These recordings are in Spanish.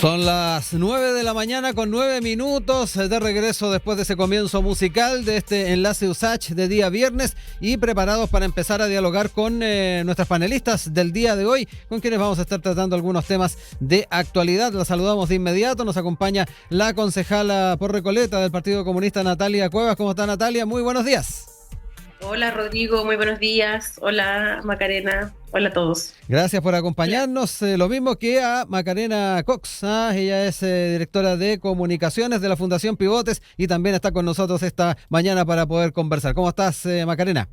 Son las 9 de la mañana con 9 minutos de regreso después de ese comienzo musical de este enlace USACH de día viernes y preparados para empezar a dialogar con nuestras panelistas del día de hoy, con quienes vamos a estar tratando algunos temas de actualidad. La saludamos de inmediato, nos acompaña la concejala por Recoleta del Partido Comunista, Natalia Cuevas. ¿Cómo está, Natalia? Muy buenos días. Hola Rodrigo, muy buenos días. Hola Macarena, hola a todos. Gracias por acompañarnos. Lo mismo que a Macarena Cox. Ella es directora de comunicaciones de la Fundación Pivotes y también está con nosotros esta mañana para poder conversar. ¿Cómo estás, Macarena?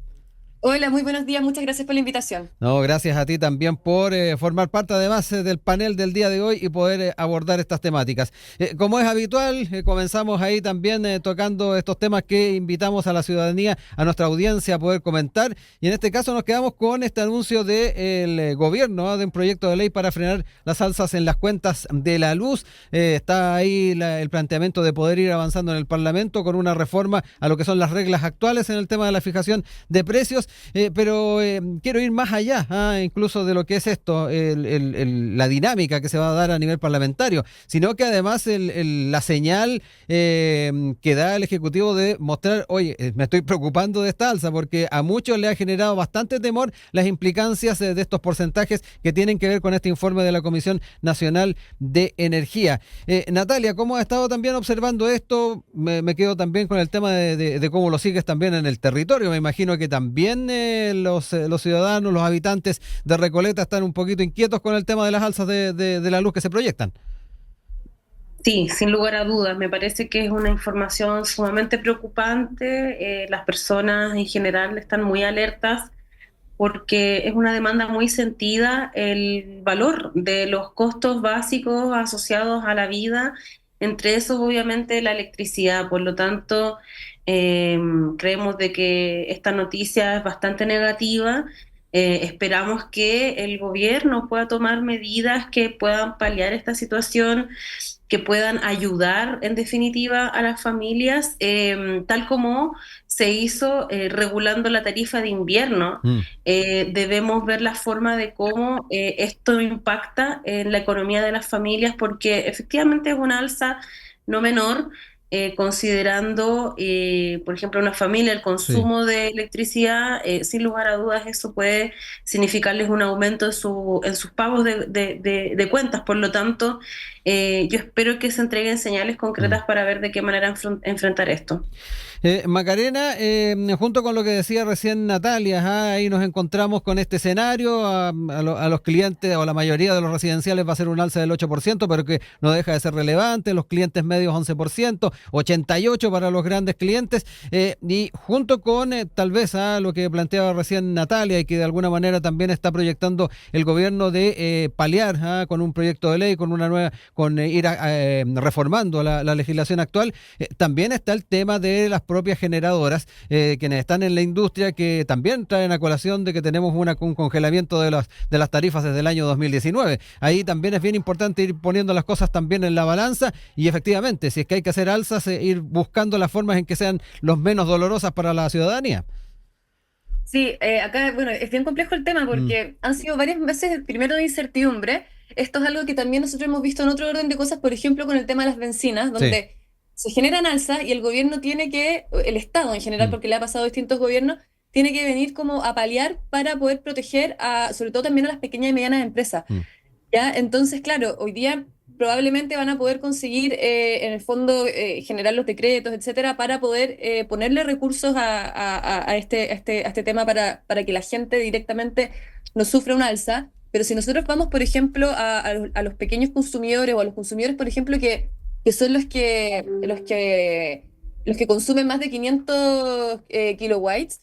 Hola, muy buenos días, muchas gracias por la invitación. No, gracias a ti también por formar parte además del panel del día de hoy y poder abordar estas temáticas. Como es habitual, comenzamos ahí también tocando estos temas que invitamos a la ciudadanía, a nuestra audiencia a poder comentar, y en este caso nos quedamos con este anuncio del gobierno, de un proyecto de ley para frenar las alzas en las cuentas de la luz. Está ahí el planteamiento de poder ir avanzando en el Parlamento con una reforma a lo que son las reglas actuales en el tema de la fijación de precios. Pero quiero ir más allá, incluso de lo que es esto, la dinámica que se va a dar a nivel parlamentario, sino que además la señal que da el Ejecutivo de mostrar, oye, me estoy preocupando de esta alza, porque a muchos le ha generado bastante temor las implicancias de estos porcentajes que tienen que ver con este informe de la Comisión Nacional de Energía. Natalia, ¿cómo has estado también observando esto? Me quedo también con el tema de cómo lo sigues también en el territorio. Me imagino que también los ciudadanos, los habitantes de Recoleta están un poquito inquietos con el tema de las alzas de la luz que se proyectan. Sí, sin lugar a dudas, me parece que es una información sumamente preocupante. Las personas en general están muy alertas porque es una demanda muy sentida el valor de los costos básicos asociados a la vida, entre esos obviamente la electricidad. Por lo tanto, creemos de que esta noticia es bastante negativa. Esperamos que el gobierno pueda tomar medidas que puedan paliar esta situación, que puedan ayudar en definitiva a las familias, tal como se hizo regulando la tarifa de invierno. Debemos ver la forma de cómo esto impacta en la economía de las familias, porque efectivamente es una alza no menor. Considerando, por ejemplo, una familia, el consumo de electricidad, sin lugar a dudas eso puede significarles un aumento en sus pagos de cuentas. Por lo tanto, yo espero que se entreguen señales concretas para ver de qué manera enfrentar esto. Macarena, junto con lo que decía recién Natalia, ahí nos encontramos con este escenario. A los clientes o la mayoría de los residenciales va a ser un alza del 8%, pero que no deja de ser relevante. Los clientes medios 11%, 88% para los grandes clientes, y junto con tal vez lo que planteaba recién Natalia y que de alguna manera también está proyectando el gobierno de paliar con un proyecto de ley, con una nueva, con ir reformando la legislación actual. También está el tema de las propias generadoras, quienes están en la industria, que también traen a colación de que tenemos un congelamiento de las tarifas desde el año 2019. Ahí también es bien importante ir poniendo las cosas también en la balanza y efectivamente, si es que hay que hacer alzas, ir buscando las formas en que sean los menos dolorosas para la ciudadanía. Sí, acá, bueno, es bien complejo el tema porque han sido varios meses primero de incertidumbre. Esto es algo que también nosotros hemos visto en otro orden de cosas, por ejemplo, con el tema de las bencinas, donde se generan alzas y el gobierno tiene que, el Estado en general, porque le ha pasado a distintos gobiernos, tiene que venir como a paliar para poder proteger sobre todo también a las pequeñas y medianas empresas. ¿Ya? Entonces, claro, hoy día probablemente van a poder conseguir, en el fondo, generar los decretos, etcétera, para poder ponerle recursos a este tema para que la gente directamente no sufra un alza. Pero si nosotros vamos, por ejemplo, a los pequeños consumidores o a los consumidores, por ejemplo, que son los que consumen más de 500 kilowatts,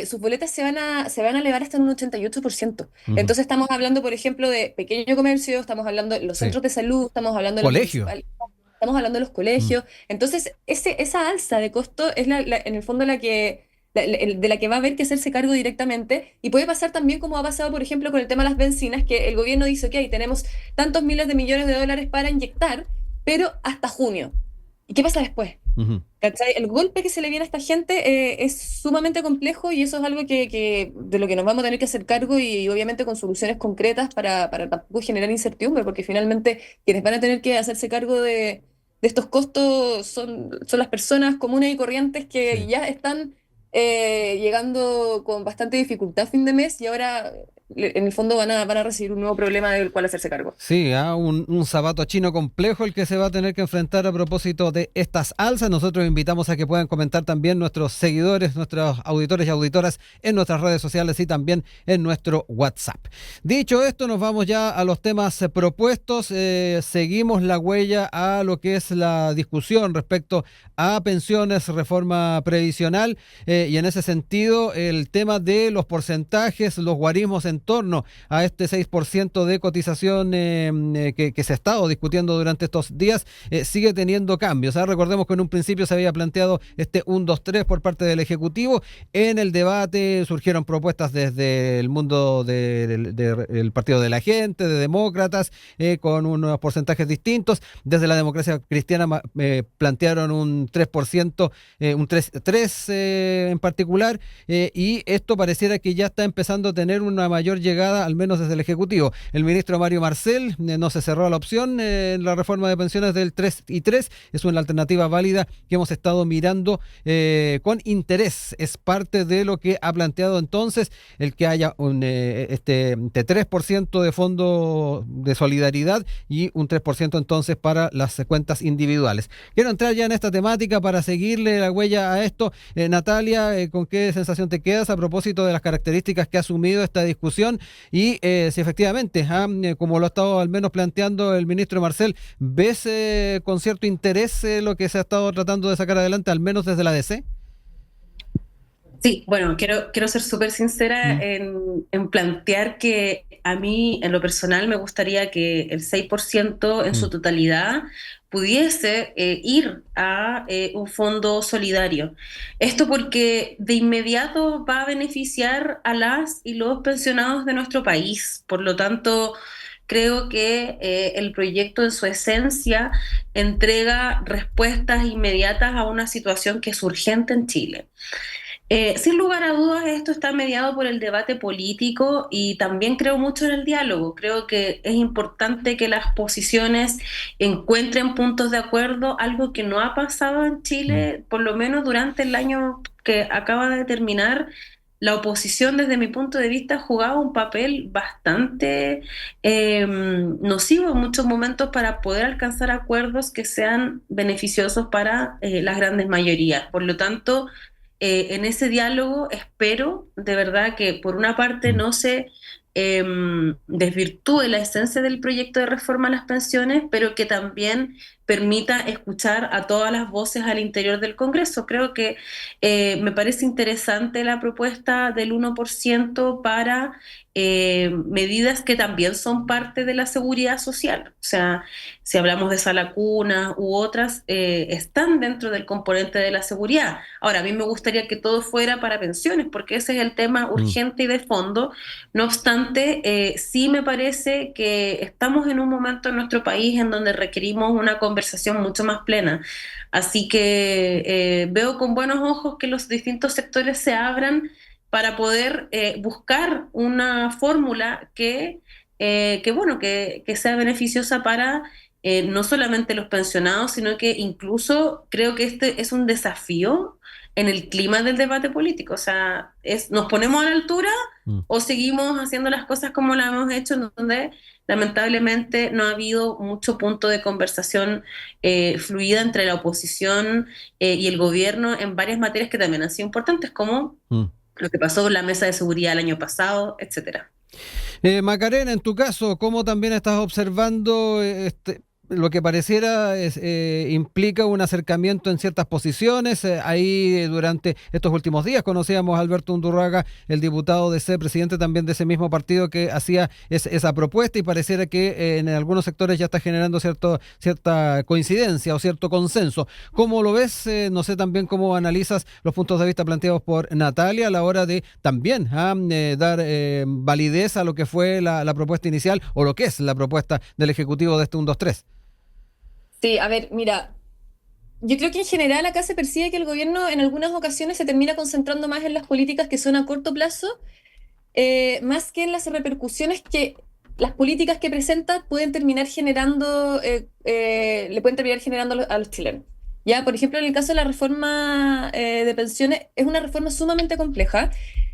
sus boletas se van a elevar hasta en un 88%. Entonces estamos hablando, por ejemplo, de pequeño comercio, estamos hablando de los centros de salud, estamos hablando de estamos hablando de los colegios. Entonces, esa alza de costo es en el fondo de la que va a haber que hacerse cargo directamente, y puede pasar también como ha pasado, por ejemplo, con el tema de las bencinas, que el gobierno dice, ok, tenemos tantos miles de millones de dólares para inyectar, pero hasta junio. ¿Y qué pasa después? Ujú. ¿Cachai? El golpe que se le viene a esta gente es sumamente complejo y eso es algo de lo que nos vamos a tener que hacer cargo y obviamente con soluciones concretas para tampoco generar incertidumbre, porque finalmente quienes van a tener que hacerse cargo de estos costos son las personas comunes y corrientes que Sí. ya están llegando con bastante dificultad a fin de mes y ahora en el fondo van a recibir un nuevo problema del cual hacerse cargo. Sí, un zapato chino complejo el que se va a tener que enfrentar a propósito de estas alzas. Nosotros invitamos a que puedan comentar también nuestros seguidores, nuestros auditores y auditoras en nuestras redes sociales y también en nuestro WhatsApp. Dicho esto, nos vamos ya a los temas propuestos. Seguimos la huella a lo que es la discusión respecto a pensiones, reforma previsional y en ese sentido el tema de los porcentajes, los guarismos en torno a este 6% de cotización que se ha estado discutiendo durante estos días, sigue teniendo cambios. Recordemos que en un principio se había planteado este 1, 2, 3 por parte del Ejecutivo. En el debate surgieron propuestas desde el mundo del Partido de la Gente, de demócratas, con unos porcentajes distintos. Desde la Democracia Cristiana plantearon un 3%, un 3 en particular, y esto pareciera que ya está empezando a tener una mayor llegada, al menos desde el Ejecutivo. El ministro Mario Marcel no se cerró a la opción en la reforma de pensiones del 3 y 3. Es una alternativa válida que hemos estado mirando con interés. Es parte de lo que ha planteado entonces el que haya este 3% de fondo de solidaridad y un 3% entonces para las cuentas individuales. Quiero entrar ya en esta temática para seguirle la huella a esto. Natalia, ¿con qué sensación te quedas a propósito de las características que ha asumido esta discusión? Y si efectivamente, como lo ha estado al menos planteando el ministro Marcel, ¿ves con cierto interés lo que se ha estado tratando de sacar adelante, al menos desde la DC? Sí, bueno, quiero ser súper sincera Mm, en plantear que a mí, en lo personal, me gustaría que el 6% en su mm, totalidad pudiese ir a un fondo solidario. Esto porque de inmediato va a beneficiar a las y los pensionados de nuestro país. Por lo tanto, creo que el proyecto en su esencia entrega respuestas inmediatas a una situación que es urgente en Chile. Sin lugar a dudas, esto está mediado por el debate político y también creo mucho en el diálogo. Creo que es importante que las posiciones encuentren puntos de acuerdo, algo que no ha pasado en mm, Chile, por lo menos durante el año que acaba de terminar. La oposición, desde mi punto de vista, ha jugado un papel bastante nocivo en muchos momentos para poder alcanzar acuerdos que sean beneficiosos para las grandes mayorías. Por lo tanto, en ese diálogo espero de verdad que por una parte mm. no se eh, desvirtúe la esencia del proyecto de reforma a las pensiones, pero que también permita escuchar a todas las voces al interior del Congreso. Creo que me parece interesante la propuesta del 1% para medidas que también son parte de la seguridad social. O sea, si hablamos de sala cuna u otras, están dentro del componente de la seguridad. Ahora, a mí me gustaría que todo fuera para pensiones, porque ese es el tema Mm. urgente y de fondo. No obstante, sí me parece que estamos en un momento en nuestro país en donde requerimos una conversación mucho más plena. Así que veo con buenos ojos que los distintos sectores se abran para poder buscar una fórmula que sea beneficiosa para no solamente los pensionados, sino que incluso creo que este es un desafío en el clima del debate político. O sea, ¿nos ponemos a la altura Mm. o seguimos haciendo las cosas como las hemos hecho, en donde lamentablemente no ha habido mucho punto de conversación fluida entre la oposición y el gobierno en varias materias que también han sido importantes, como Mm. lo que pasó con la mesa de seguridad el año pasado, etcétera? Macarena, en tu caso, ¿cómo también estás observando lo que pareciera implica un acercamiento en ciertas posiciones? Ahí durante estos últimos días conocíamos a Alberto Undurraga, el diputado de C, presidente también de ese mismo partido, que hacía esa propuesta y pareciera que en algunos sectores ya está generando cierta coincidencia o cierto consenso. ¿Cómo lo ves? No sé también cómo analizas los puntos de vista planteados por Natalia a la hora de también dar validez a lo que fue la propuesta inicial o lo que es la propuesta del Ejecutivo de este 1, 2, 3. Sí, a ver, mira, yo creo que en general acá se percibe que el gobierno en algunas ocasiones se termina concentrando más en las políticas que son a corto plazo, más que en las repercusiones que las políticas que presenta pueden terminar generando, le pueden terminar generando a los chilenos. Ya, por ejemplo, en el caso de la reforma de pensiones, es una reforma sumamente compleja,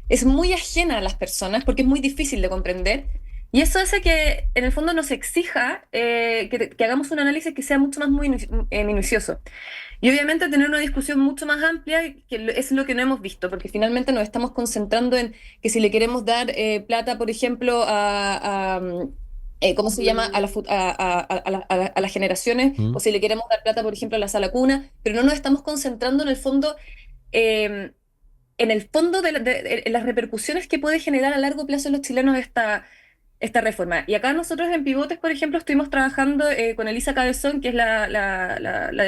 es muy ajena a las personas porque es muy difícil de comprender. Y eso hace que en el fondo nos exija que hagamos un análisis que sea mucho más minucioso. Y obviamente tener una discusión mucho más amplia, es lo que no hemos visto, porque finalmente nos estamos concentrando en que si le queremos dar plata, por ejemplo, ¿cómo se llama? A las generaciones, ¿Mm? o si le queremos dar plata, por ejemplo, a la sala cuna, pero no nos estamos concentrando eh, en el fondo en las repercusiones que puede generar a largo plazo en los chilenos esta reforma. Y acá nosotros en Pivotes, por ejemplo, estuvimos trabajando con Elisa Cabezón, que es la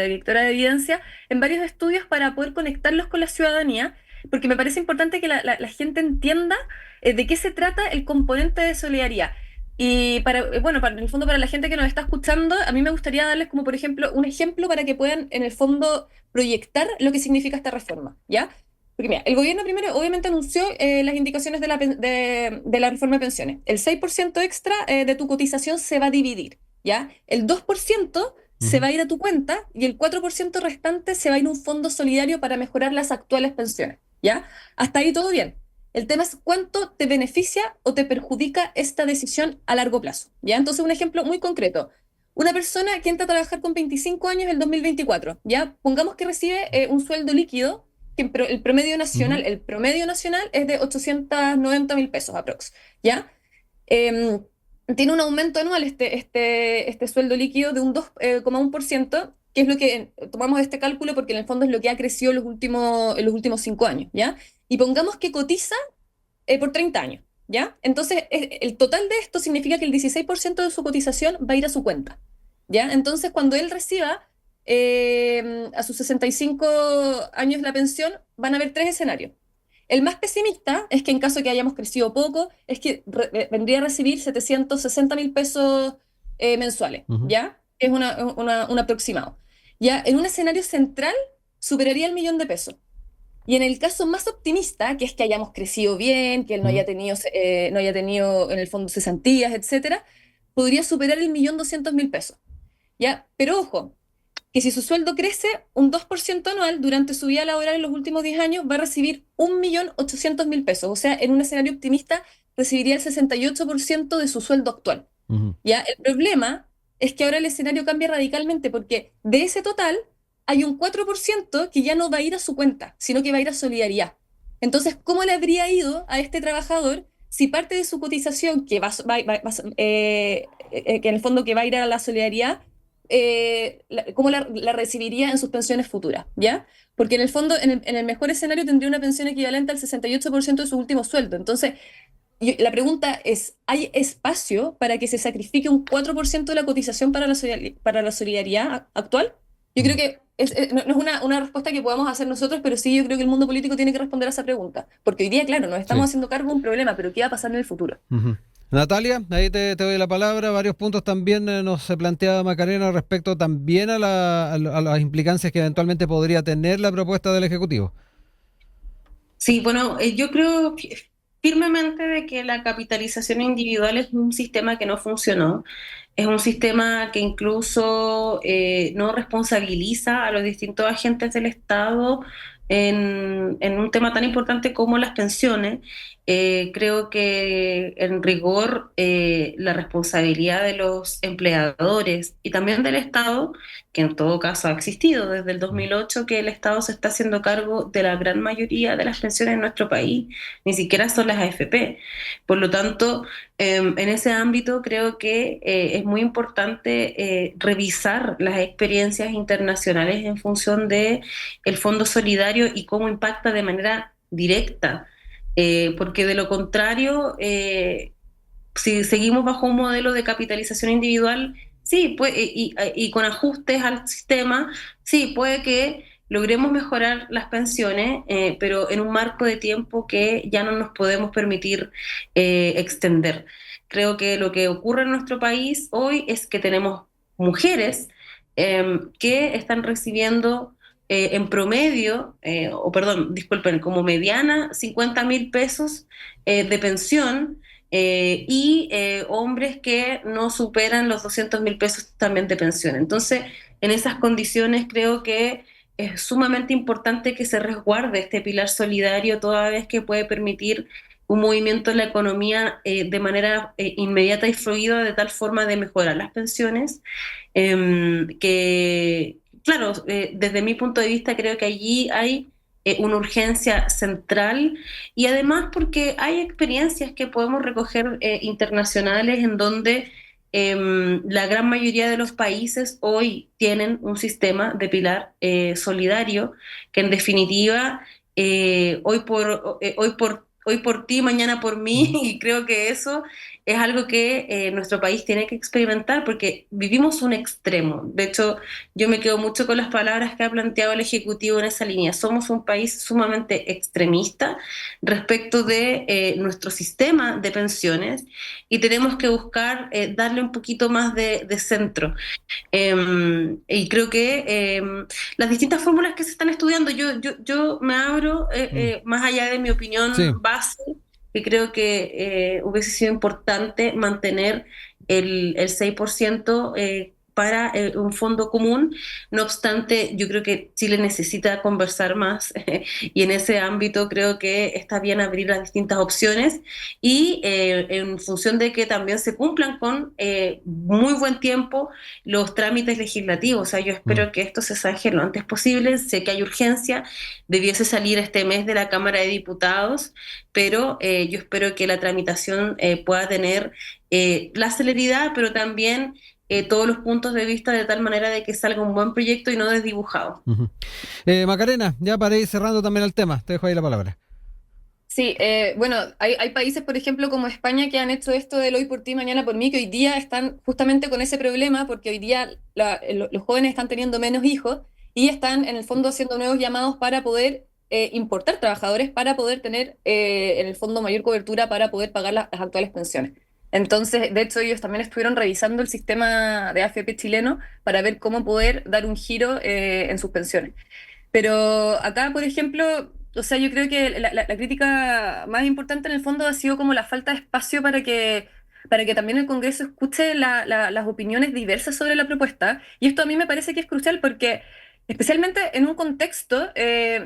directora de Evidencia, en varios estudios para poder conectarlos con la ciudadanía, porque me parece importante que la gente entienda de qué se trata el componente de solidaridad. Y bueno, en el fondo para la gente que nos está escuchando, a mí me gustaría darles como, por ejemplo, un ejemplo para que puedan, en el fondo, proyectar lo que significa esta reforma, ¿ya? Porque mira, el gobierno primero obviamente anunció las indicaciones de la reforma de pensiones. El 6% extra de tu cotización se va a dividir, ¿ya? El 2% se Ujú. va a ir a tu cuenta y el 4% restante se va a ir a un fondo solidario para mejorar las actuales pensiones, ¿ya? Hasta ahí todo bien. El tema es cuánto te beneficia o te perjudica esta decisión a largo plazo, ¿ya? Entonces, un ejemplo muy concreto. Una persona que entra a trabajar con 25 años en el 2024, ¿ya? Pongamos que recibe un sueldo líquido que Ujú. el promedio nacional es de 890.000 pesos aprox, ¿ya? Eh, Tiene un aumento anual este sueldo líquido de un 2,1%, que es lo que tomamos este cálculo porque en el fondo es lo que ha crecido en los últimos 5 años, ¿ya? Y pongamos que cotiza por 30 años, ¿ya? Entonces, el total de esto significa que el 16% de su cotización va a ir a su cuenta, ¿ya? Entonces, cuando él reciba a sus 65 años la pensión, van a haber tres escenarios. El más pesimista es que en caso que hayamos crecido poco, es que vendría a recibir 760.000 pesos mensuales, Ujú. ¿ya? Es un aproximado. Ya, en un escenario central, superaría el 1.000.000 de pesos. Y en el caso más optimista, que es que hayamos crecido bien, que él Ujú. no haya tenido en el fondo cesantías, etcétera, podría superar el 1.200.000 pesos. ¿Ya? Pero ojo, que si su sueldo crece un 2% anual durante su vida laboral en los últimos 10 años, va a recibir 1.800.000 pesos. O sea, en un escenario optimista, recibiría el 68% de su sueldo actual. Ujú. ¿Ya? El problema es que ahora el escenario cambia radicalmente porque de ese total hay un 4% que ya no va a ir a su cuenta, sino que va a ir a solidaridad. Entonces, ¿cómo le habría ido a este trabajador si parte de su cotización, que en el fondo que va a ir a la solidaridad, cómo la recibiría en sus pensiones futuras? ¿Ya? Porque en el fondo, en el mejor escenario, tendría una pensión equivalente al 68% de su último sueldo. Entonces, la pregunta es, ¿hay espacio para que se sacrifique un 4% de la cotización para la solidaridad actual? Yo creo Ujú. que no es una respuesta que podamos hacer nosotros, pero sí yo creo que el mundo político tiene que responder a esa pregunta. Porque hoy día, claro, nos estamos Sí. haciendo cargo de un problema, pero ¿qué va a pasar en el futuro? Ujú. Natalia, ahí te doy la palabra. Varios puntos también nos planteaba Macarena respecto también a las implicancias que eventualmente podría tener la propuesta del Ejecutivo. Sí, bueno, yo creo firmemente de que la capitalización individual es un sistema que no funcionó. Es un sistema que incluso no responsabiliza a los distintos agentes del Estado en un tema tan importante como las pensiones. Creo que en rigor la responsabilidad de los empleadores y también del Estado, que en todo caso ha existido desde el 2008, que el Estado se está haciendo cargo de la gran mayoría de las pensiones en nuestro país, ni siquiera son las AFP. Por lo tanto, en ese ámbito creo que es muy importante revisar las experiencias internacionales en función de el Fondo Solidario y cómo impacta de manera directa, porque de lo contrario, si seguimos bajo un modelo de capitalización individual, sí, y con ajustes al sistema, sí, puede que logremos mejorar las pensiones, pero en un marco de tiempo que ya no nos podemos permitir extender. Creo que lo que ocurre en nuestro país hoy es que tenemos mujeres que están recibiendo en promedio, disculpen, como mediana, 50.000 pesos de pensión, y hombres que no superan los 200.000 pesos también de pensión. Entonces, en esas condiciones creo que es sumamente importante que se resguarde este pilar solidario, toda vez que puede permitir un movimiento en la economía de manera inmediata y fluida, de tal forma de mejorar las pensiones, que, claro, desde mi punto de vista creo que allí hay una urgencia central, y además porque hay experiencias que podemos recoger internacionales en donde la gran mayoría de los países hoy tienen un sistema de pilar solidario que en definitiva hoy por ti, mañana por mí, Mm. y creo que eso es algo que nuestro país tiene que experimentar porque vivimos un extremo. De hecho, yo me quedo mucho con las palabras que ha planteado el Ejecutivo en esa línea. Somos un país sumamente extremista respecto de nuestro sistema de pensiones, y tenemos que buscar darle un poquito más de centro. Y creo que las distintas fórmulas que se están estudiando, yo me abro Mm. más allá de mi Sí. opinión base, que creo que hubiese sido importante mantener el 6% para un fondo común. No obstante, yo creo que Chile necesita conversar más y en ese ámbito creo que está bien abrir las distintas opciones, y en función de que también se cumplan con muy buen tiempo los trámites legislativos. O sea, yo Mm. espero que esto se zanje lo antes posible. Sé que hay urgencia, debiese salir este mes de la Cámara de Diputados, pero yo espero que la tramitación pueda tener la celeridad, pero también todos los puntos de vista, de tal manera de que salga un buen proyecto y no desdibujado. Ujú. Macarena, ya para ir cerrando también el tema, te dejo ahí la palabra. Sí, bueno, hay países, por ejemplo, como España, que han hecho esto del hoy por ti, mañana por mí, que hoy día están justamente con ese problema, porque hoy día los jóvenes están teniendo menos hijos y están en el fondo haciendo nuevos llamados para poder importar trabajadores, para poder tener en el fondo mayor cobertura, para poder pagar las actuales pensiones. Entonces, de hecho, ellos también estuvieron revisando el sistema de AFP chileno para ver cómo poder dar un giro en sus pensiones. Pero acá, por ejemplo, o sea, yo creo que la crítica más importante en el fondo ha sido como la falta de espacio para que también el Congreso escuche las opiniones diversas sobre la propuesta. Y esto a mí me parece que es crucial porque, especialmente en un contexto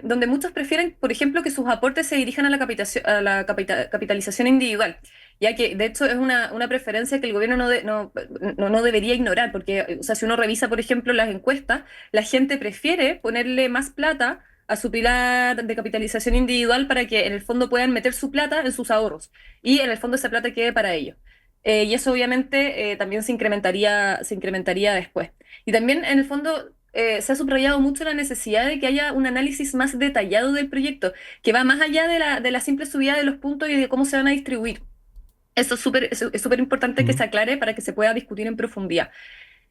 donde muchos prefieren, por ejemplo, que sus aportes se dirijan a capitalización individual, ya que de hecho es una preferencia que el gobierno no debería ignorar, porque, o sea, si uno revisa, por ejemplo, las encuestas, la gente prefiere ponerle más plata a su pilar de capitalización individual para que en el fondo puedan meter su plata en sus ahorros y en el fondo esa plata quede para ellos. Y eso obviamente también se incrementaría después. Y también en el fondo se ha subrayado mucho la necesidad de que haya un análisis más detallado del proyecto, que va más allá de la simple subida de los puntos y de cómo se van a distribuir. Eso es súper importante que Mm. se aclare para que se pueda discutir en profundidad.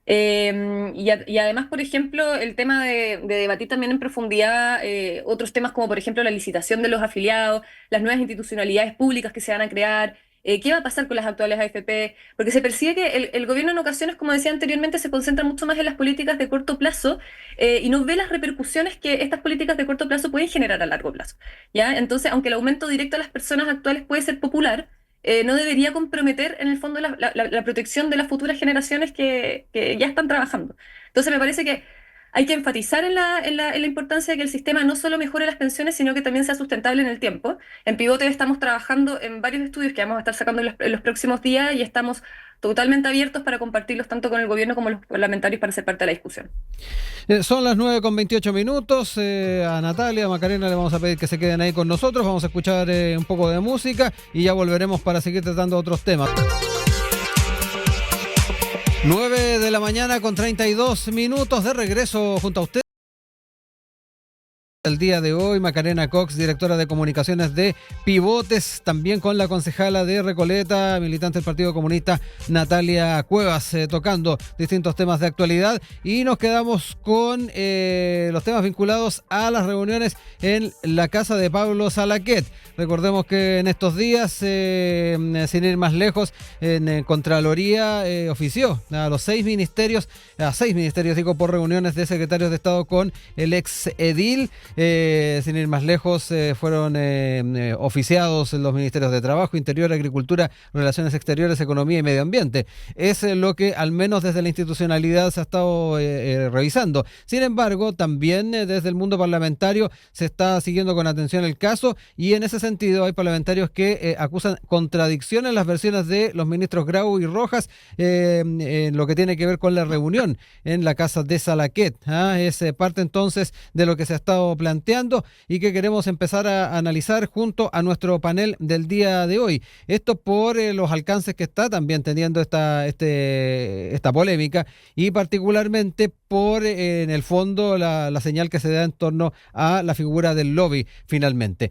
Y además, por ejemplo, el tema de debatir también en profundidad otros temas como, por ejemplo, la licitación de los afiliados, las nuevas institucionalidades públicas que se van a crear, qué va a pasar con las actuales AFP, porque se percibe que el gobierno en ocasiones, como decía anteriormente, se concentra mucho más en las políticas de corto plazo y no ve las repercusiones que estas políticas de corto plazo pueden generar a largo plazo. ¿Ya? Entonces, aunque el aumento directo a las personas actuales puede ser popular, no debería comprometer en el fondo la protección de las futuras generaciones que ya están trabajando. Entonces me parece que hay que enfatizar en la importancia de que el sistema no solo mejore las pensiones, sino que también sea sustentable en el tiempo. En Pivote estamos trabajando en varios estudios que vamos a estar sacando en los próximos días y estamos totalmente abiertos para compartirlos tanto con el gobierno como los parlamentarios para ser parte de la discusión. Son las 9:28. A Natalia, a Macarena le vamos a pedir que se queden ahí con nosotros. Vamos a escuchar un poco de música y ya volveremos para seguir tratando otros temas. 9 de la mañana con 32 minutos de regreso junto a usted. El día de hoy, Macarena Cox, directora de comunicaciones de Pivotes, también con la concejala de Recoleta, militante del Partido Comunista, Natalia Cuevas, tocando distintos temas de actualidad. Y nos quedamos con los temas vinculados a las reuniones en la casa de Pablo Salaquet. Recordemos que en estos días, sin ir más lejos, en Contraloría ofició a seis ministerios digo, por reuniones de secretarios de Estado con el ex edil. Sin ir más lejos, fueron oficiados los ministerios de Trabajo, Interior, Agricultura, Relaciones Exteriores, Economía y Medio Ambiente. Es lo que al menos desde la institucionalidad se ha estado revisando. Sin embargo, también desde el mundo parlamentario se está siguiendo con atención el caso, y en ese sentido hay parlamentarios que acusan contradicción en las versiones de los ministros Grau y Rojas en lo que tiene que ver con la reunión en la casa de Salaquet. Es parte entonces de lo que se ha estado planteando y que queremos empezar a analizar junto a nuestro panel del día de hoy. Esto por los alcances que está también teniendo esta polémica, y particularmente por en el fondo la señal que se da en torno a la figura del lobby finalmente.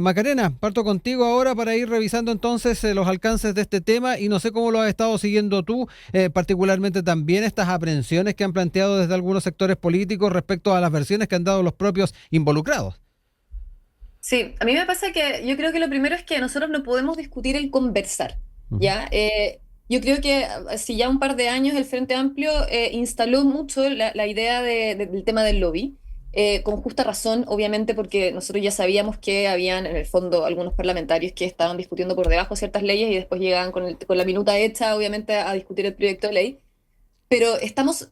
Macarena, parto contigo ahora para ir revisando entonces los alcances de este tema, y no sé cómo lo has estado siguiendo tú, particularmente también estas aprehensiones que han planteado desde algunos sectores políticos respecto a las versiones que han dado los propios involucrados. Sí, a mí me pasa que yo creo que lo primero es que nosotros no podemos discutir el conversar, ¿ya? Yo creo que hace ya un par de años el Frente Amplio instaló mucho la idea del tema del lobby, con justa razón, obviamente, porque nosotros ya sabíamos que habían en el fondo algunos parlamentarios que estaban discutiendo por debajo ciertas leyes y después llegaban con la minuta hecha, obviamente, a discutir el proyecto de ley, pero estamos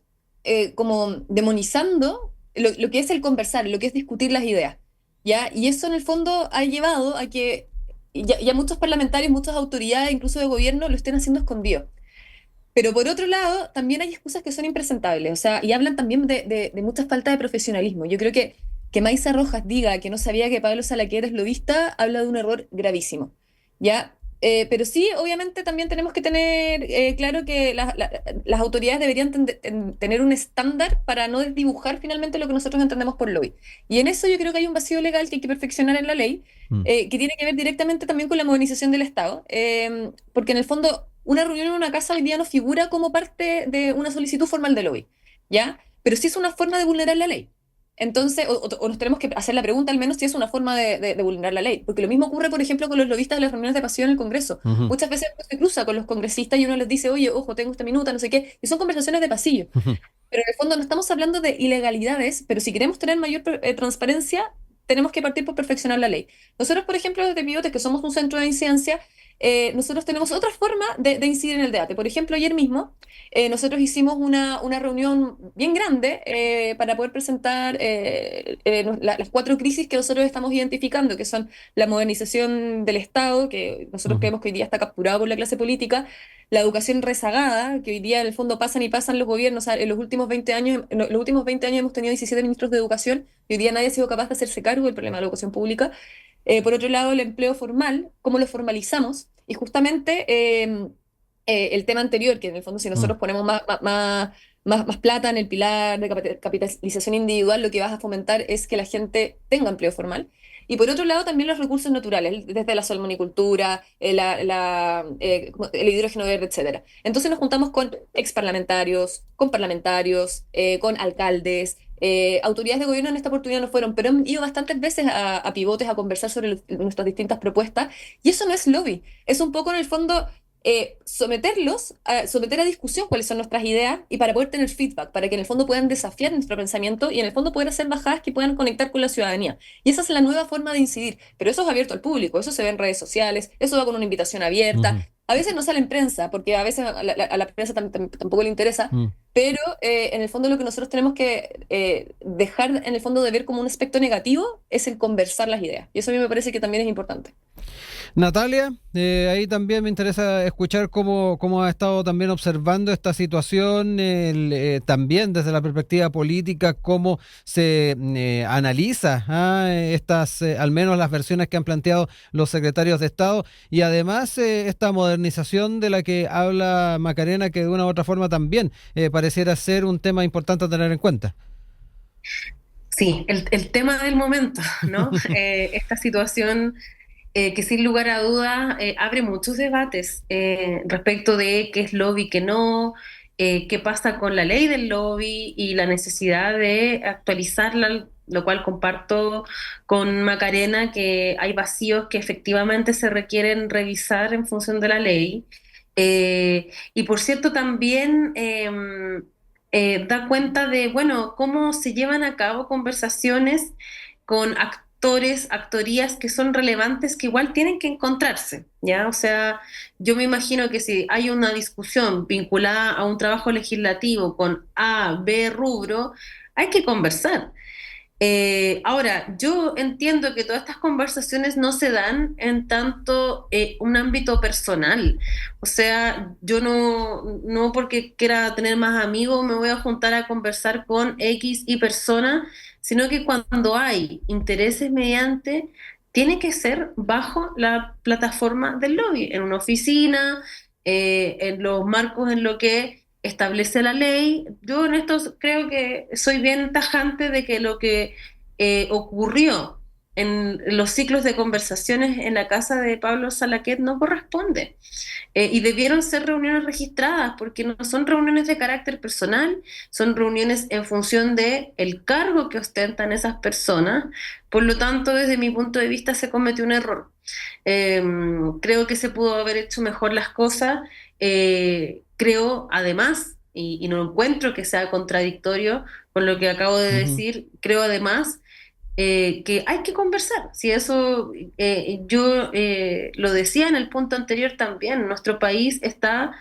como demonizando lo que es el conversar, lo que es discutir las ideas, ¿ya? Y eso en el fondo ha llevado a que ya muchos parlamentarios, muchas autoridades, incluso de gobierno, lo estén haciendo escondido. Pero por otro lado, también hay excusas que son impresentables, o sea, y hablan también de mucha falta de profesionalismo. Yo creo que Maisa Rojas diga que no sabía que Pablo Salaquet es lobista, habla de un error gravísimo, ¿ya? Pero sí, obviamente también tenemos que tener claro que las autoridades deberían tener un estándar para no desdibujar finalmente lo que nosotros entendemos por lobby. Y en eso yo creo que hay un vacío legal que hay que perfeccionar en la ley, que tiene que ver directamente también con la modernización del Estado, porque en el fondo una reunión en una casa hoy día no figura como parte de una solicitud formal de lobby, ¿ya? Pero sí es una forma de vulnerar la ley. Entonces, o nos tenemos que hacer la pregunta al menos si es una forma de vulnerar la ley. Porque lo mismo ocurre, por ejemplo, con los lobistas de las reuniones de pasión en el Congreso. Muchas veces uno se cruza con los congresistas y uno les dice, oye, ojo, tengo esta minuta, no sé qué. Y son conversaciones de pasillo. Pero en el fondo no estamos hablando de ilegalidades, pero si queremos tener mayor transparencia, tenemos que partir por perfeccionar la ley. Nosotros, por ejemplo, desde Pivotes, que somos un centro de incidencia, nosotros tenemos otra forma de incidir en el debate. Por ejemplo, ayer mismo nosotros hicimos una reunión bien grande para poder presentar las 4 crisis que nosotros estamos identificando, que son la modernización del Estado, que nosotros creemos que hoy día está capturado por la clase política, la educación rezagada, que hoy día en el fondo pasan y pasan los gobiernos. O sea, en los últimos 20 años hemos tenido 17 ministros de educación y hoy día nadie ha sido capaz de hacerse cargo del problema de la educación pública. Por otro lado, el empleo formal, cómo lo formalizamos, y justamente el tema anterior, que en el fondo si nosotros ponemos más plata en el pilar de capitalización individual, lo que vas a fomentar es que la gente tenga empleo formal. Y por otro lado, también los recursos naturales, desde la salmonicultura, el hidrógeno verde, etcétera. Entonces nos juntamos con exparlamentarios, con parlamentarios, con alcaldes, autoridades de gobierno. En esta oportunidad no fueron, pero han ido bastantes veces a Pivotes a conversar sobre nuestras distintas propuestas, y eso no es lobby, es un poco en el fondo someter a discusión cuáles son nuestras ideas, y para poder tener feedback, para que en el fondo puedan desafiar nuestro pensamiento y en el fondo poder hacer bajadas que puedan conectar con la ciudadanía. Y esa es la nueva forma de incidir, pero eso es abierto al público, eso se ve en redes sociales, eso va con una invitación abierta. A veces no sale en prensa, porque a veces a la prensa tampoco le interesa, pero en el fondo lo que nosotros tenemos que dejar en el fondo de ver como un aspecto negativo es el conversar las ideas. Y eso a mí me parece que también es importante. Natalia, ahí también me interesa escuchar cómo ha estado también observando esta situación, también desde la perspectiva política, cómo se analiza estas, al menos las versiones que han planteado los secretarios de Estado, y además esta modernización de la que habla Macarena, que de una u otra forma también pareciera ser un tema importante a tener en cuenta. Sí, el tema del momento, ¿no? Esta situación que sin lugar a dudas abre muchos debates respecto de qué es lobby, qué no, qué pasa con la ley del lobby y la necesidad de actualizarla, lo cual comparto con Macarena, que hay vacíos que efectivamente se requieren revisar en función de la ley. Y por cierto, también da cuenta de, bueno, cómo se llevan a cabo conversaciones con actores, actorías que son relevantes, que igual tienen que encontrarse, ¿ya? O sea, yo me imagino que si hay una discusión vinculada a un trabajo legislativo con A, B rubro, hay que conversar. Ahora, yo entiendo que todas estas conversaciones no se dan en tanto un ámbito personal. O sea, yo no porque quiera tener más amigos me voy a juntar a conversar con X y persona, sino que cuando hay intereses mediante, tiene que ser bajo la plataforma del lobby, en una oficina, en los marcos en lo que establece la ley. Yo en esto creo que soy bien tajante de que lo que ocurrió en los ciclos de conversaciones en la casa de Pablo Salaquet no corresponde. Y debieron ser reuniones registradas porque no son reuniones de carácter personal, son reuniones en función de el cargo que ostentan esas personas. Por lo tanto, desde mi punto de vista se cometió un error. Creo que se pudo haber hecho mejor las cosas. Creo, además, y no encuentro que sea contradictorio con lo que acabo de Ujú. decir, creo además que hay que conversar. Si eso yo lo decía en el punto anterior también, nuestro país está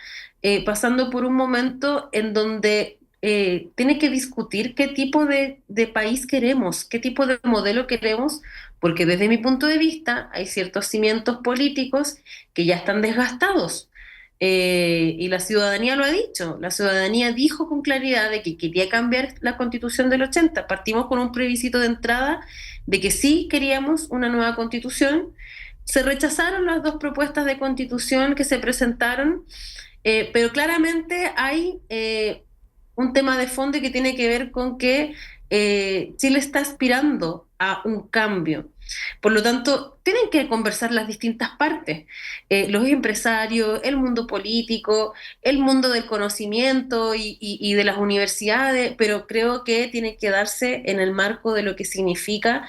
pasando por un momento en donde tiene que discutir qué tipo de país queremos, qué tipo de modelo queremos, porque desde mi punto de vista hay ciertos cimientos políticos que ya están desgastados. Y la ciudadanía lo ha dicho, la ciudadanía dijo con claridad de que quería cambiar la constitución del 80. Partimos con un plebiscito de entrada de que sí queríamos una nueva constitución. Se rechazaron las dos propuestas de constitución que se presentaron, pero claramente hay un tema de fondo que tiene que ver con que Chile está aspirando a un cambio. Por lo tanto, tienen que conversar las distintas partes, los empresarios, el mundo político, el mundo del conocimiento y de las universidades, pero creo que tiene que darse en el marco de lo que significa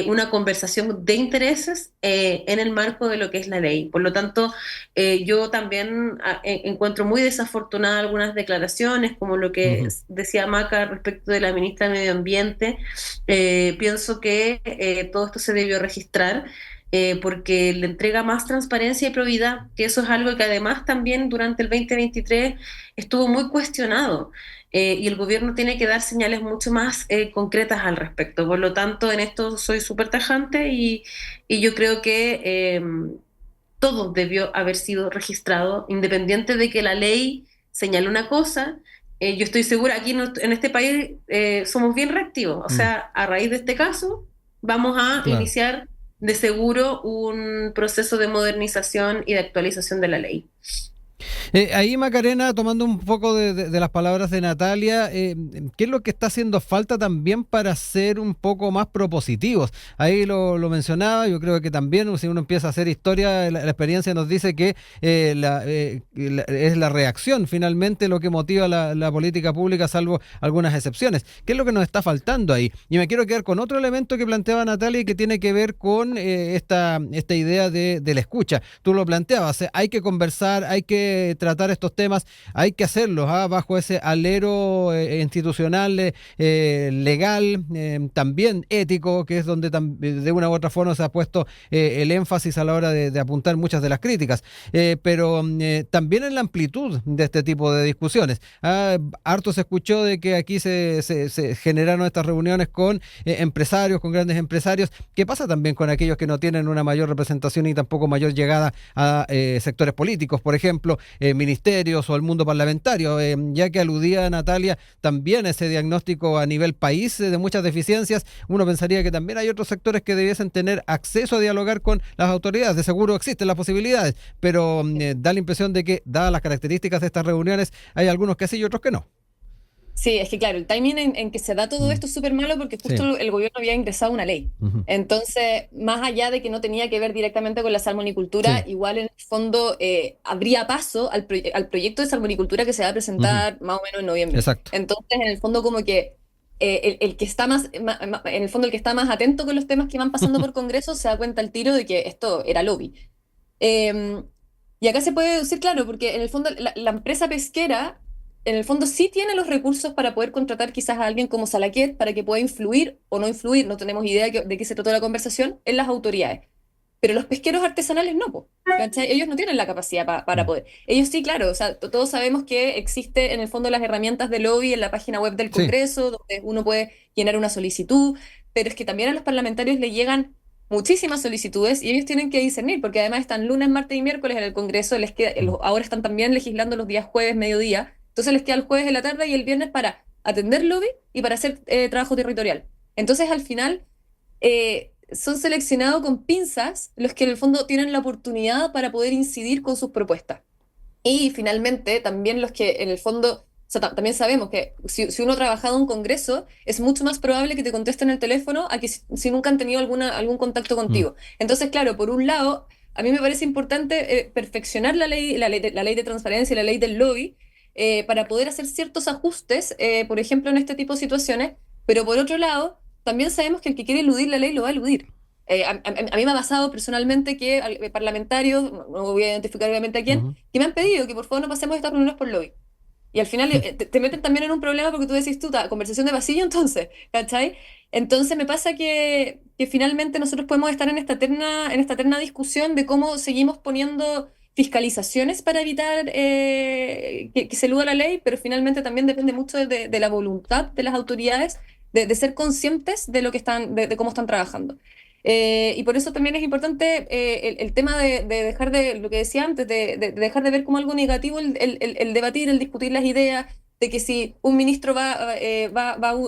una conversación de intereses en el marco de lo que es la ley. Por lo tanto, yo también encuentro muy desafortunadas algunas declaraciones, como lo que Ujú. decía Maca respecto de la ministra de Medio Ambiente. Pienso que todo esto se debió registrar porque le entrega más transparencia y probidad, que eso es algo que además también durante el 2023 estuvo muy cuestionado. Y el gobierno tiene que dar señales mucho más concretas al respecto. Por lo tanto, en esto soy súper tajante y yo creo que todo debió haber sido registrado, independiente de que la ley señale una cosa. Yo estoy segura, aquí en este país somos bien reactivos. O Mm, sea, a raíz de este caso, vamos a claro. iniciar de seguro un proceso de modernización y de actualización de la ley. Ahí, Macarena, tomando un poco de las palabras de Natalia, ¿qué es lo que está haciendo falta también para ser un poco más propositivos? Ahí lo mencionaba, yo creo que también, si uno empieza a hacer historia, la experiencia nos dice que es la reacción finalmente lo que motiva la política pública, salvo algunas excepciones. ¿Qué es lo que nos está faltando ahí? Y me quiero quedar con otro elemento que planteaba Natalia y que tiene que ver con esta idea de la escucha. Tú lo planteabas, hay que conversar, hay que tratar estos temas, hay que hacerlos bajo ese alero institucional, legal, también ético, que es donde de una u otra forma se ha puesto el énfasis a la hora de apuntar muchas de las críticas, pero también en la amplitud de este tipo de discusiones. Harto se escuchó de que aquí se generaron estas reuniones con empresarios, con grandes empresarios. ¿Qué pasa también con aquellos que no tienen una mayor representación y tampoco mayor llegada a sectores políticos, por ejemplo, ministerios o el mundo parlamentario? Ya que aludía Natalia también a ese diagnóstico a nivel país de muchas deficiencias, uno pensaría que también hay otros sectores que debiesen tener acceso a dialogar con las autoridades. De seguro existen las posibilidades, pero da la impresión de que, dadas las características de estas reuniones, hay algunos que sí y otros que no. Sí, es que claro, el timing en que se da todo esto es súper malo porque Sí. justo el gobierno había ingresado una ley. Ujú. Entonces, más allá de que no tenía que ver directamente con la salmonicultura, Sí. igual en el fondo habría paso al proyecto de salmonicultura que se va a Ujú. presentar más o menos en noviembre. Exacto. Entonces, en el fondo como que el que está en el fondo el que está más atento con los temas que van pasando por Congreso se da cuenta al tiro de que esto era lobby. Eh, y acá se puede deducir, claro, porque en el fondo la empresa pesquera, en el fondo sí tiene los recursos para poder contratar quizás a alguien como Salaquet para que pueda influir o no influir, no tenemos idea de qué se trató la conversación, en las autoridades. Pero los pesqueros artesanales no, po, ¿cachai? Ellos no tienen la capacidad para Mm. poder. Ellos sí, claro, o sea, todos sabemos que existe en el fondo las herramientas de lobby en la página web del Sí. Congreso, donde uno puede llenar una solicitud, pero es que también a los parlamentarios le llegan muchísimas solicitudes y ellos tienen que discernir, porque además están lunes, martes y miércoles en el Congreso, les queda, Mm. ahora están también legislando los días jueves, mediodía, entonces les queda el jueves en la tarde y el viernes para atender lobby y para hacer trabajo territorial. Entonces, al final son seleccionados con pinzas los que en el fondo tienen la oportunidad para poder incidir con sus propuestas. Y finalmente, también los que en el fondo, o sea, también sabemos que si uno ha trabajado en un congreso, es mucho más probable que te contesten el teléfono a que si nunca han tenido algún contacto Mm. contigo. Entonces, claro, por un lado, a mí me parece importante perfeccionar la ley de transparencia y la ley del lobby para poder hacer ciertos ajustes, por ejemplo, en este tipo de situaciones, pero por otro lado, también sabemos que el que quiere eludir la ley lo va a eludir. A mí me ha pasado personalmente que parlamentarios, no voy a identificar obviamente a quién, Ujú. que me han pedido que por favor no pasemos estas reuniones por lobby. Y al final te meten también en un problema porque tú decís tú, conversación de pasillo entonces, ¿cachai? Entonces me pasa que finalmente nosotros podemos estar en esta eterna discusión de cómo seguimos poniendo fiscalizaciones para evitar que se eluda la ley, pero finalmente también depende mucho de la voluntad de las autoridades de ser conscientes de lo que están, de cómo están trabajando. Y por eso también es importante el tema de dejar de, lo que decía antes, de dejar de ver como algo negativo el debatir, el discutir las ideas, de que si un ministro va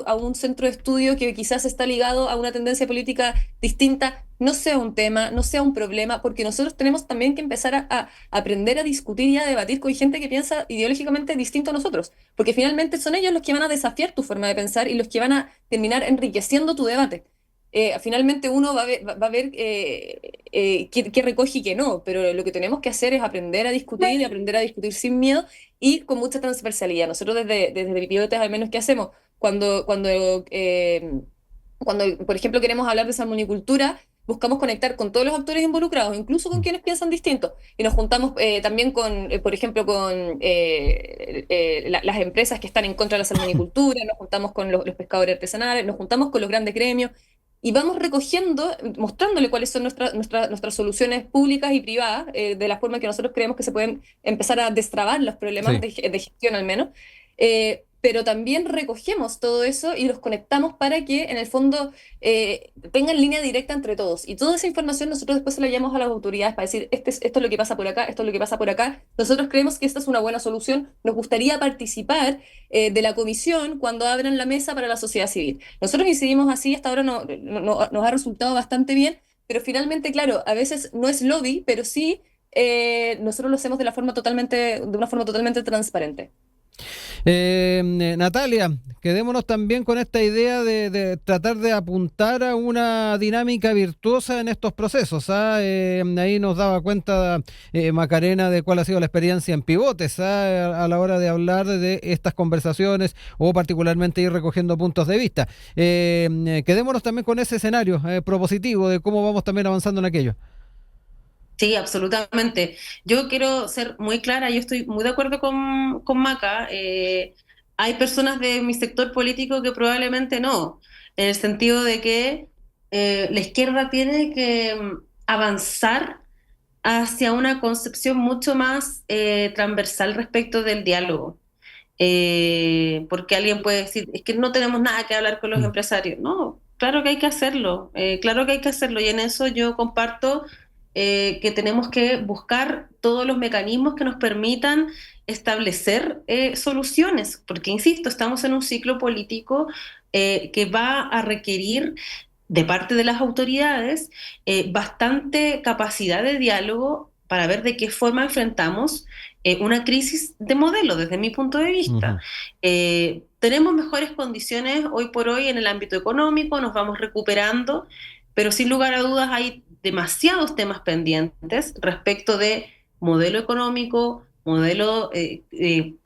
a un centro de estudio que quizás está ligado a una tendencia política distinta, no sea un tema, no sea un problema, porque nosotros tenemos también que empezar a aprender a discutir y a debatir con gente que piensa ideológicamente distinto a nosotros, porque finalmente son ellos los que van a desafiar tu forma de pensar y los que van a terminar enriqueciendo tu debate. Finalmente uno va a ver qué recoge y qué no, pero lo que tenemos que hacer es aprender a discutir y aprender a discutir sin miedo y con mucha transversalidad. Nosotros desde Pivotes al menos, ¿qué hacemos? Cuando, por ejemplo, queremos hablar de salmonicultura, buscamos conectar con todos los actores involucrados, incluso con Mm. quienes piensan distinto. Y nos juntamos también por ejemplo, con las empresas que están en contra de la salmonicultura, nos juntamos con los pescadores artesanales, nos juntamos con los grandes gremios y vamos recogiendo, mostrándole cuáles son nuestras soluciones públicas y privadas, de la forma que nosotros creemos que se pueden empezar a destrabar los problemas Sí. de gestión al menos. Pero también recogemos todo eso y los conectamos para que en el fondo tengan línea directa entre todos. Y toda esa información nosotros después se la llevamos a las autoridades para decir, esto es lo que pasa por acá, esto es lo que pasa por acá. Nosotros creemos que esta es una buena solución. Nos gustaría participar de la comisión cuando abran la mesa para la sociedad civil. Nosotros incidimos así, hasta ahora nos ha resultado bastante bien, pero finalmente, claro, a veces no es lobby, pero sí nosotros lo hacemos de una forma totalmente transparente. Natalia, quedémonos también con esta idea de tratar de apuntar a una dinámica virtuosa en estos procesos. ¿Ah? Ahí nos daba cuenta Macarena de cuál ha sido la experiencia en Pivotes, ¿ah? A la hora de hablar de estas conversaciones o particularmente ir recogiendo puntos de vista. Quedémonos también con ese escenario propositivo de cómo vamos también avanzando en aquello. Sí, absolutamente. Yo quiero ser muy clara, yo estoy muy de acuerdo con Maca. Hay personas de mi sector político que probablemente no, en el sentido de que la izquierda tiene que avanzar hacia una concepción mucho más transversal respecto del diálogo. Porque alguien puede decir, es que no tenemos nada que hablar con los Mm. empresarios. No, claro que hay que hacerlo, claro que hay que hacerlo, y en eso yo comparto que tenemos que buscar todos los mecanismos que nos permitan establecer soluciones, porque insisto, estamos en un ciclo político que va a requerir de parte de las autoridades bastante capacidad de diálogo para ver de qué forma enfrentamos una crisis de modelo desde mi punto de vista. Tenemos mejores condiciones hoy por hoy en el ámbito económico, nos vamos recuperando, pero sin lugar a dudas hay demasiados temas pendientes respecto de modelo económico, modelo,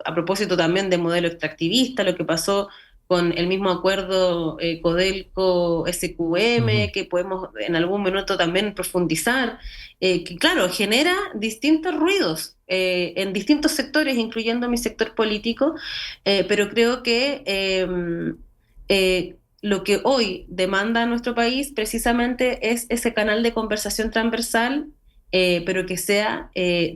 a propósito también de modelo extractivista, lo que pasó con el mismo acuerdo Codelco-SQM, que podemos en algún minuto también profundizar, que claro, genera distintos ruidos en distintos sectores, incluyendo mi sector político, pero creo que lo que hoy demanda nuestro país precisamente es ese canal de conversación transversal, pero que sea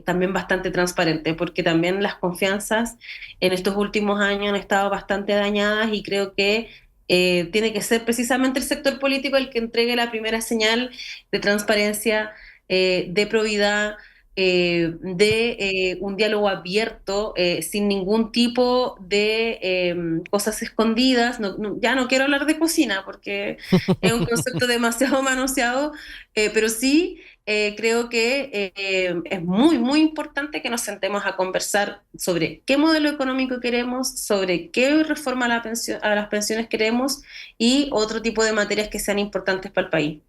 también bastante transparente, porque también las confianzas en estos últimos años han estado bastante dañadas y creo que tiene que ser precisamente el sector político el que entregue la primera señal de transparencia, de probidad, de un diálogo abierto, sin ningún tipo de cosas escondidas. Ya no quiero hablar de cocina porque es un concepto demasiado manoseado, pero sí creo que es muy, muy importante que nos sentemos a conversar sobre qué modelo económico queremos, sobre qué reforma a las pensiones queremos y otro tipo de materias que sean importantes para el país.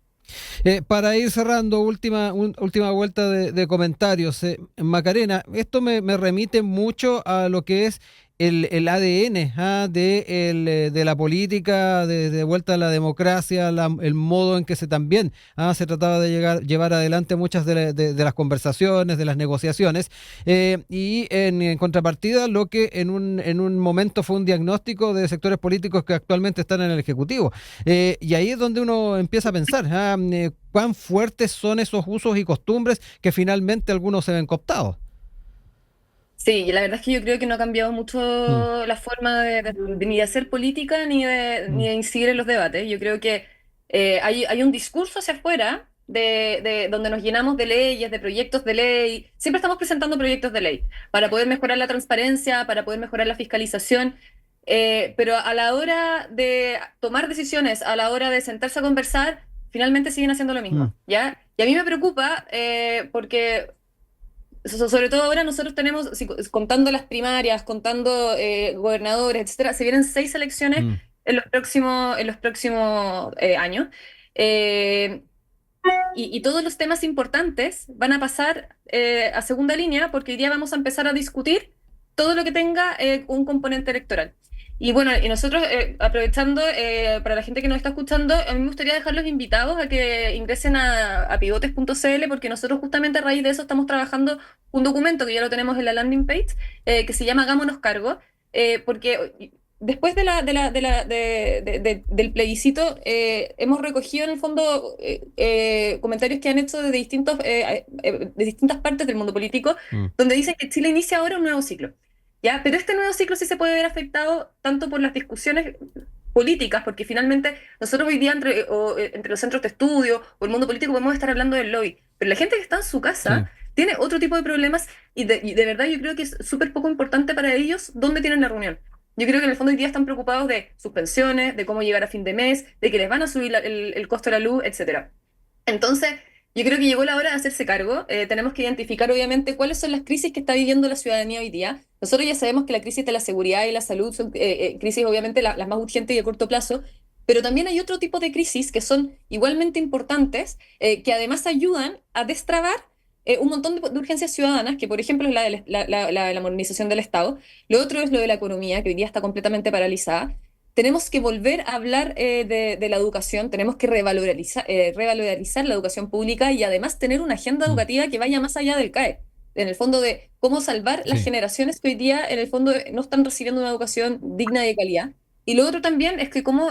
Para ir cerrando, última vuelta de comentarios. Macarena, esto me remite mucho a lo que es el ADN de la política, de vuelta a la democracia, el modo en que se trataba de llevar adelante muchas de las conversaciones, de las negociaciones, y en contrapartida lo que en un momento fue un diagnóstico de sectores políticos que actualmente están en el Ejecutivo. Y ahí es donde uno empieza a pensar cuán fuertes son esos usos y costumbres que finalmente algunos se ven cooptados. Sí, y la verdad es que yo creo que no ha cambiado mucho Mm, la forma ni de hacer política ni mm, de incidir en los debates. Yo creo que hay un discurso hacia afuera de donde nos llenamos de leyes, de proyectos de ley. Siempre estamos presentando proyectos de ley para poder mejorar la transparencia, para poder mejorar la fiscalización. Pero a la hora de tomar decisiones, a la hora de sentarse a conversar, finalmente siguen haciendo lo mm, mismo, ¿ya? Y a mí me preocupa porque sobre todo ahora nosotros tenemos, contando las primarias, contando gobernadores, etcétera, se vienen 6 elecciones mm. en los próximos años. Eh, y todos los temas importantes van a pasar a segunda línea porque hoy día vamos a empezar a discutir todo lo que tenga un componente electoral. Y bueno, y nosotros, aprovechando, para la gente que nos está escuchando, a mí me gustaría dejarlos invitados a que ingresen a pivotes.cl porque nosotros justamente a raíz de eso estamos trabajando un documento que ya lo tenemos en la landing page, que se llama Hagámonos Cargo, porque después del plebiscito, hemos recogido en el fondo comentarios que han hecho de distintas partes del mundo político, Mm. donde dicen que Chile inicia ahora un nuevo ciclo. ¿Ya? Pero este nuevo ciclo sí se puede ver afectado tanto por las discusiones políticas, porque finalmente nosotros hoy día entre los centros de estudio o el mundo político podemos estar hablando del lobby, pero la gente que está en su Sí. casa tiene otro tipo de problemas y de verdad yo creo que es súper poco importante para ellos dónde tienen la reunión. Yo creo que en el fondo hoy día están preocupados de sus pensiones, de cómo llegar a fin de mes, de que les van a subir el costo de la luz, etcétera. Entonces, yo creo que llegó la hora de hacerse cargo. Tenemos que identificar, obviamente, cuáles son las crisis que está viviendo la ciudadanía hoy día. Nosotros ya sabemos que la crisis de la seguridad y la salud son crisis, obviamente, las más urgentes y de corto plazo, pero también hay otro tipo de crisis que son igualmente importantes, que además ayudan a destrabar un montón de urgencias ciudadanas, que por ejemplo es la modernización del Estado. Lo otro es lo de la economía, que hoy día está completamente paralizada. Tenemos que volver a hablar de la educación, tenemos que revalorizar la educación pública y además tener una agenda Mm. educativa que vaya más allá del CAE, en el fondo de cómo salvar las Sí. generaciones que hoy día en el fondo no están recibiendo una educación digna y de calidad. Y lo otro también es que cómo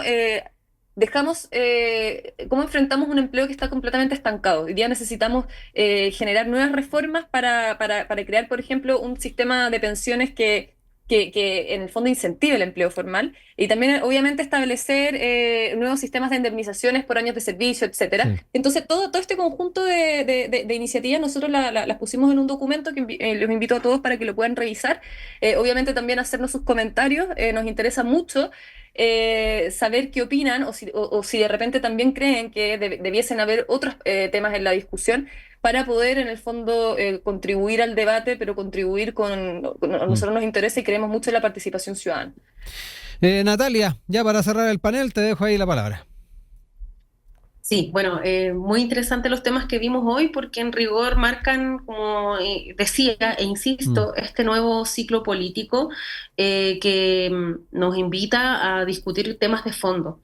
enfrentamos un empleo que está completamente estancado. Hoy día necesitamos generar nuevas reformas para crear, por ejemplo, un sistema de pensiones que en el fondo incentive el empleo formal y también obviamente establecer nuevos sistemas de indemnizaciones por años de servicio, etcétera. Sí. Entonces todo este conjunto de iniciativas nosotros las pusimos en un documento que los invito a todos para que lo puedan revisar. Obviamente también hacernos sus comentarios, nos interesa mucho saber qué opinan o si de repente también creen que debiesen haber otros temas en la discusión, para poder en el fondo contribuir al debate, pero contribuir a nosotros nos interesa y creemos mucho en la participación ciudadana. Natalia, ya para cerrar el panel, te dejo ahí la palabra. Sí, bueno, muy interesantes los temas que vimos hoy porque en rigor marcan, como decía e insisto, este nuevo ciclo político que nos invita a discutir temas de fondo.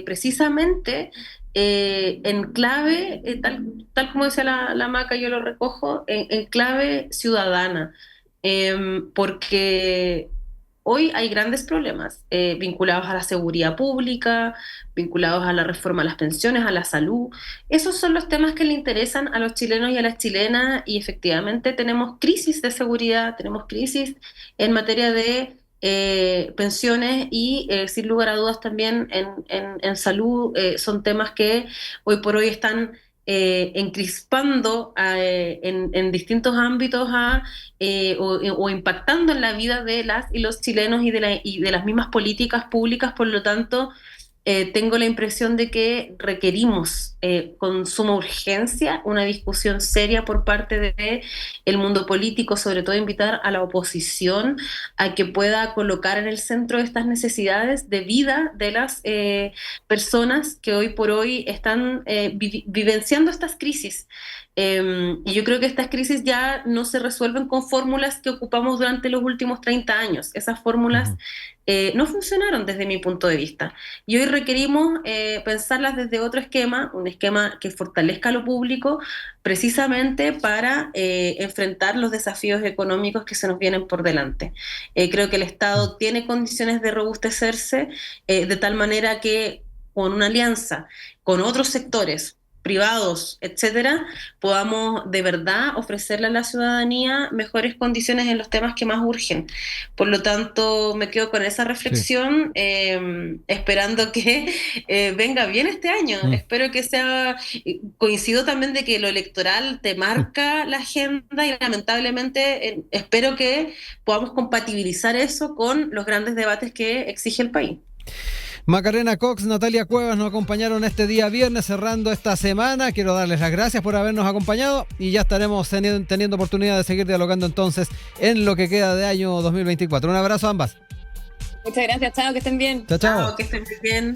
Precisamente en clave, tal como decía la Maca, yo lo recojo, en clave ciudadana, porque hoy hay grandes problemas vinculados a la seguridad pública, vinculados a la reforma a las pensiones, a la salud. Esos son los temas que le interesan a los chilenos y a las chilenas y efectivamente tenemos crisis de seguridad, tenemos crisis en materia de pensiones y sin lugar a dudas también en salud. Son temas que hoy por hoy están encrispando en distintos ámbitos o impactando en la vida de las y los chilenos y de las mismas políticas públicas. Por lo tanto, tengo la impresión de que requerimos con suma urgencia una discusión seria por parte del mundo político, sobre todo invitar a la oposición a que pueda colocar en el centro estas necesidades de vida de las personas que hoy por hoy están vivenciando estas crisis. Y yo creo que estas crisis ya no se resuelven con fórmulas que ocupamos durante los últimos 30 años. Esas fórmulas no funcionaron desde mi punto de vista. Y hoy requerimos pensarlas desde otro esquema, un esquema que fortalezca lo público, precisamente para enfrentar los desafíos económicos que se nos vienen por delante. Creo que el Estado tiene condiciones de robustecerse de tal manera que con una alianza con otros sectores, privados, etcétera, podamos de verdad ofrecerle a la ciudadanía mejores condiciones en los temas que más urgen. Por lo tanto, me quedo con esa reflexión, esperando que venga bien este año. Espero que sea... Coincido también de que lo electoral te marca la agenda y lamentablemente espero que podamos compatibilizar eso con los grandes debates que exige el país. Macarena Cox, Natalia Cuevas nos acompañaron este día viernes cerrando esta semana. Quiero darles las gracias por habernos acompañado y ya estaremos teniendo oportunidad de seguir dialogando entonces en lo que queda de año 2024. Un abrazo a ambas. Muchas gracias, chao, que estén bien. Chao, chao. Chao, que estén muy bien.